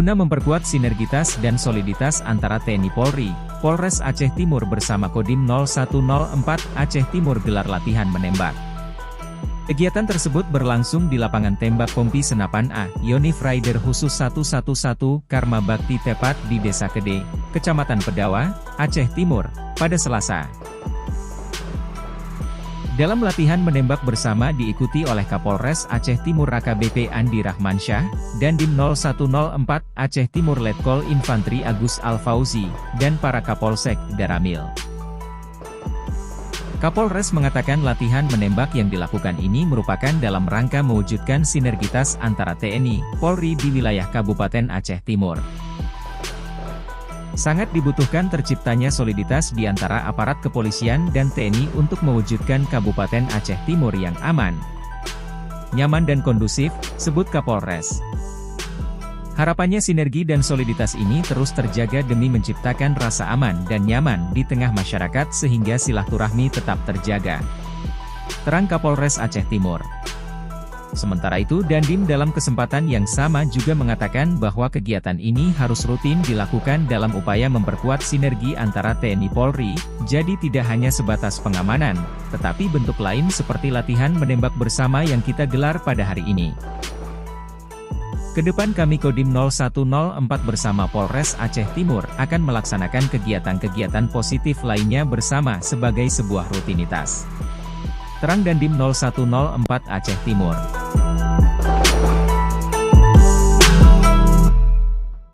Guna memperkuat sinergitas dan soliditas antara TNI Polri, Polres Aceh Timur bersama Kodim 0104 Aceh Timur gelar latihan menembak. Kegiatan tersebut berlangsung di lapangan tembak Kompi Senapan A, Yonif Rider Khusus 111 Karma Bakti tepat di Desa Kede, Kecamatan Pedawa, Aceh Timur, pada Selasa. Dalam latihan menembak bersama diikuti oleh Kapolres Aceh Timur AKBP Andi Rahmansyah, dan Dim 0104 Aceh Timur Letkol Infantri Agus Al-Fauzi, dan para Kapolsek Daramil. Kapolres mengatakan latihan menembak yang dilakukan ini merupakan dalam rangka mewujudkan sinergitas antara TNI, Polri di wilayah Kabupaten Aceh Timur. Sangat dibutuhkan terciptanya soliditas di antara aparat kepolisian dan TNI untuk mewujudkan Kabupaten Aceh Timur yang aman, nyaman dan kondusif, sebut Kapolres. Harapannya sinergi dan soliditas ini terus terjaga demi menciptakan rasa aman dan nyaman di tengah masyarakat sehingga silaturahmi tetap terjaga, terang Kapolres Aceh Timur. Sementara itu Dandim dalam kesempatan yang sama juga mengatakan bahwa kegiatan ini harus rutin dilakukan dalam upaya memperkuat sinergi antara TNI Polri, jadi tidak hanya sebatas pengamanan, tetapi bentuk lain seperti latihan menembak bersama yang kita gelar pada hari ini. Kedepan kami Kodim 0104 bersama Polres Aceh Timur akan melaksanakan kegiatan-kegiatan positif lainnya bersama sebagai sebuah rutinitas, terang Dandim 0104 Aceh Timur.